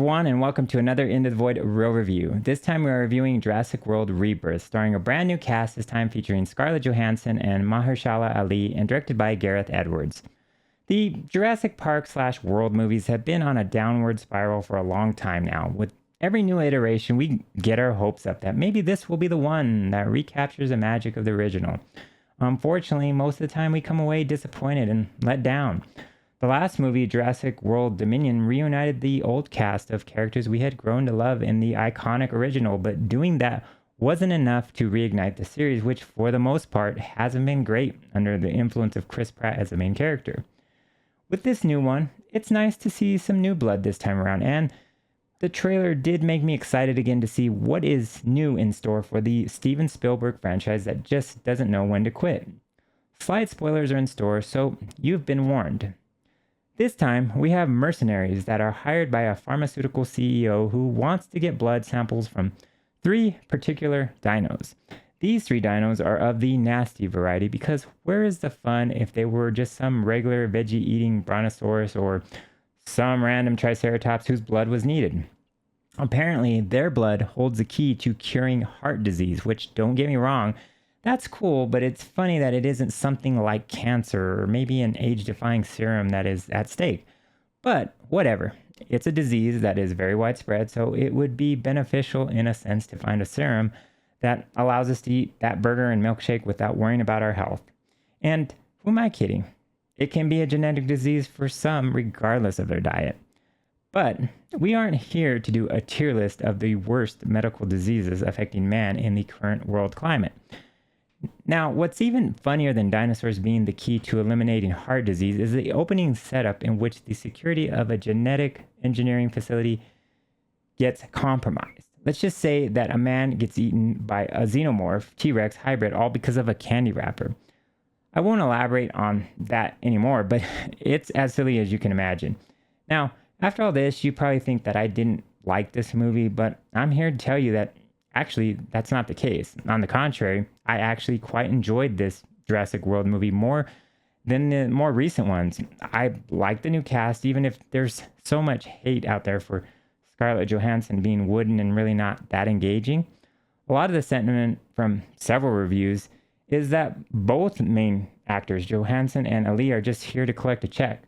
everyone, and welcome to another Into the Void real review. This time we are reviewing Jurassic World Rebirth, starring a brand new cast, this time featuring Scarlett Johansson and Mahershala Ali, and directed by Gareth Edwards. The Jurassic Park/World movies have been on a downward spiral for a long time now. With every new iteration, we get our hopes up that maybe this will be the one that recaptures the magic of the original. Unfortunately, most of the time we come away disappointed and let down. The last movie, Jurassic World Dominion, reunited the old cast of characters we had grown to love in the iconic original, but doing that wasn't enough to reignite the series, which for the most part hasn't been great under the influence of Chris Pratt as the main character. With this new one, it's nice to see some new blood this time around, and the trailer did make me excited again to see what is new in store for the Steven Spielberg franchise that just doesn't know when to quit. Slight spoilers are in store, so you've been warned. This time, we have mercenaries that are hired by a pharmaceutical CEO who wants to get blood samples from 3 particular dinos. These 3 dinos are of the nasty variety because where is the fun if they were just some regular veggie-eating brontosaurus or some random triceratops whose blood was needed? Apparently, their blood holds the key to curing heart disease, which, don't get me wrong, that's cool, but it's funny that it isn't something like cancer or maybe an age-defying serum that is at stake. But whatever. It's a disease that is very widespread, so it would be beneficial in a sense to find a serum that allows us to eat that burger and milkshake without worrying about our health. And who am I kidding? It can be a genetic disease for some regardless of their diet. But we aren't here to do a tier list of the worst medical diseases affecting man in the current world climate. Now, what's even funnier than dinosaurs being the key to eliminating heart disease is the opening setup in which the security of a genetic engineering facility gets compromised. Let's just say that a man gets eaten by a xenomorph T-Rex hybrid all because of a candy wrapper. I won't elaborate on that anymore, but it's as silly as you can imagine. Now, after all this, you probably think that I didn't like this movie, but I'm here to tell you that actually, that's not the case. On the contrary, I actually quite enjoyed this Jurassic World movie more than the more recent ones. I like the new cast, even if there's so much hate out there for Scarlett Johansson being wooden and really not that engaging. A lot of the sentiment from several reviews is that both main actors, Johansson and Ali, are just here to collect a check.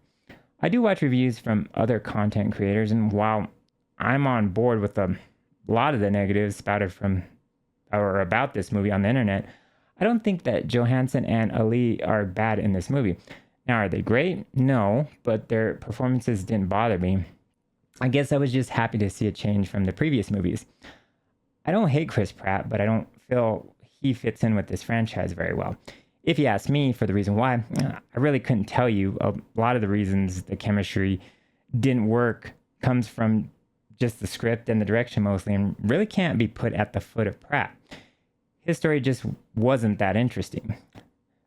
I do watch reviews from other content creators, and while I'm on board with a lot of the negatives spouted from or about this movie on the internet, I don't think that Johansson and Ali are bad in this movie. Now, are they great? No, but their performances didn't bother me. I guess I was just happy to see a change from the previous movies. I don't hate Chris Pratt, but I don't feel he fits in with this franchise very well. If you ask me for the reason why, I really couldn't tell you. A lot of the reasons the chemistry didn't work comes from just the script and the direction mostly, and really can't be put at the foot of Pratt. His story just wasn't that interesting.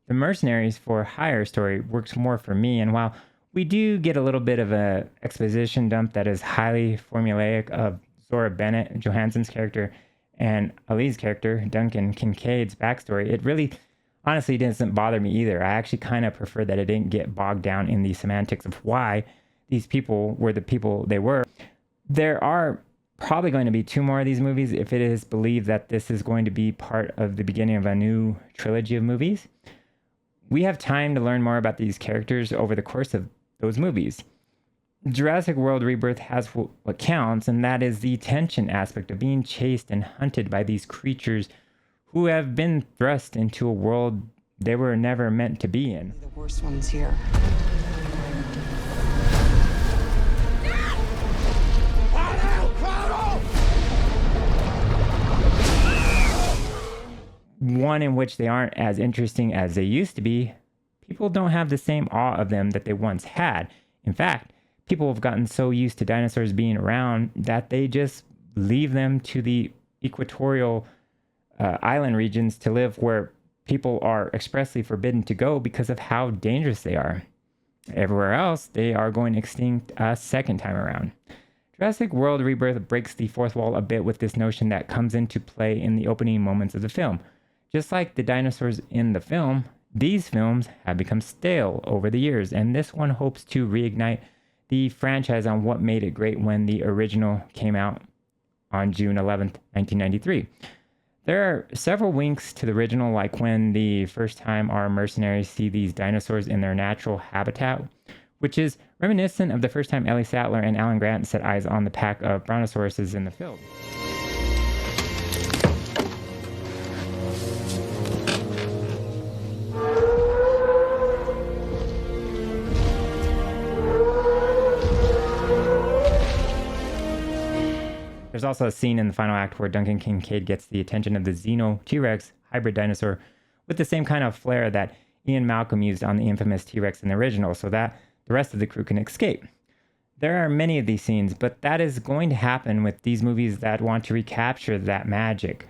The Mercenaries for Hire story works more for me, and while we do get a little bit of a exposition dump that is highly formulaic of Zora Bennett, Johansson's character, and Ali's character, Duncan Kincaid's backstory, it really honestly doesn't bother me either. I actually kind of prefer that it didn't get bogged down in the semantics of why these people were the people they were. There are probably going to be 2 more of these movies if it is believed that this is going to be part of the beginning of a new trilogy of movies. We have time to learn more about these characters over the course of those movies. Jurassic World Rebirth has what counts, and that is the tension aspect of being chased and hunted by these creatures who have been thrust into a world they were never meant to be in. The worst one's here. One in which they aren't as interesting as they used to be. People don't have the same awe of them that they once had. In fact, people have gotten so used to dinosaurs being around that they just leave them to the equatorial island regions to live where people are expressly forbidden to go because of how dangerous they are. Everywhere else, they are going extinct a second time around. Jurassic World Rebirth breaks the fourth wall a bit with this notion that comes into play in the opening moments of the film. Just like the dinosaurs in the film, these films have become stale over the years, and this one hopes to reignite the franchise on what made it great when the original came out on June 11th, 1993. There are several winks to the original, like when the first time our mercenaries see these dinosaurs in their natural habitat, which is reminiscent of the first time Ellie Sattler and Alan Grant set eyes on the pack of brontosauruses in the field. There's also a scene in the final act where Duncan Kincaid gets the attention of the Xeno T-Rex hybrid dinosaur with the same kind of flair that Ian Malcolm used on the infamous T-Rex in the original, so that the rest of the crew can escape. There are many of these scenes, but that is going to happen with these movies that want to recapture that magic.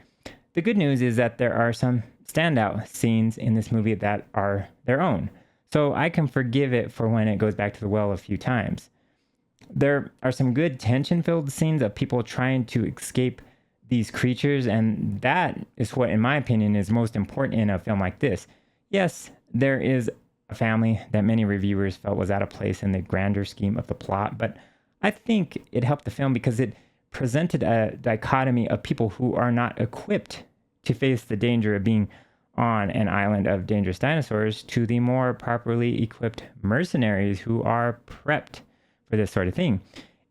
The good news is that there are some standout scenes in this movie that are their own, so I can forgive it for when it goes back to the well a few times. There are some good tension-filled scenes of people trying to escape these creatures, and that is what, in my opinion, is most important in a film like this. Yes, there is a family that many reviewers felt was out of place in the grander scheme of the plot, but I think it helped the film because it presented a dichotomy of people who are not equipped to face the danger of being on an island of dangerous dinosaurs to the more properly equipped mercenaries who are prepped for this sort of thing.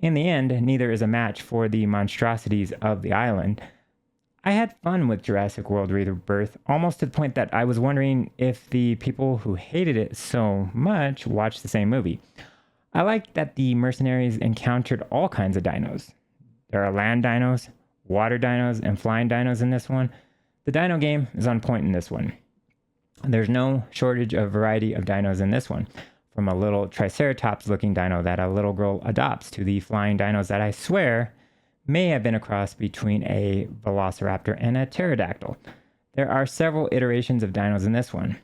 In the end, neither is a match for the monstrosities of the island. I had fun with Jurassic World Rebirth, almost to the point that I was wondering if the people who hated it so much watched the same movie. I liked that the mercenaries encountered all kinds of dinos. There are land dinos, water dinos, and flying dinos in this one. The dino game is on point in this one. There's no shortage of variety of dinos in this one, from a little Triceratops-looking dino that a little girl adopts to the flying dinos that I swear may have been a cross between a velociraptor and a pterodactyl. There are several iterations of dinos in this one.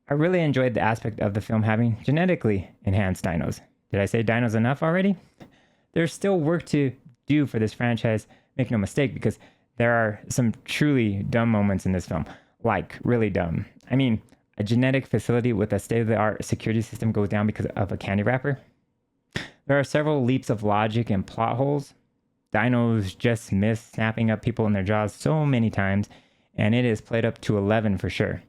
I really enjoyed the aspect of the film having genetically enhanced dinos. Did I say dinos enough already? There's still work to do for this franchise, make no mistake, because there are some truly dumb moments in this film. Like, really dumb. I mean, a genetic facility with a state-of-the-art security system goes down because of a candy wrapper. There are several leaps of logic and plot holes. Dinos just miss snapping up people in their jaws so many times, and it is played up to 11 for sure.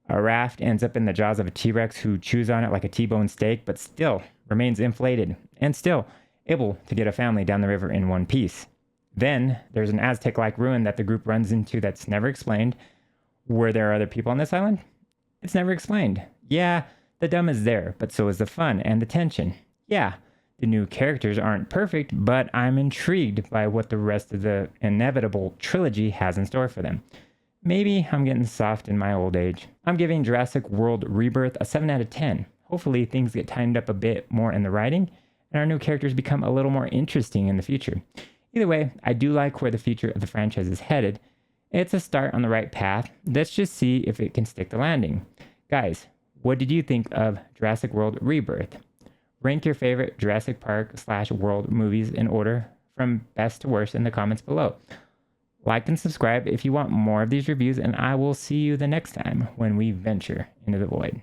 A raft ends up in the jaws of a T-Rex who chews on it like a T-bone steak, but still remains inflated, and still able to get a family down the river in one piece. Then, there's an Aztec-like ruin that the group runs into that's never explained. Were there other people on this island? It's never explained. Yeah, the dumb is there, but so is the fun and the tension. Yeah, the new characters aren't perfect, but I'm intrigued by what the rest of the inevitable trilogy has in store for them. Maybe I'm getting soft in my old age. I'm giving Jurassic World Rebirth a 7 out of 10. Hopefully things get tightened up a bit more in the writing, and our new characters become a little more interesting in the future. Either way, I do like where the future of the franchise is headed. It's a start on the right path. Let's just see if it can stick the landing. Guys, what did you think of Jurassic World Rebirth? Rank your favorite Jurassic Park/World movies in order from best to worst in the comments below. Like and subscribe if you want more of these reviews, and I will see you the next time when we venture into the void.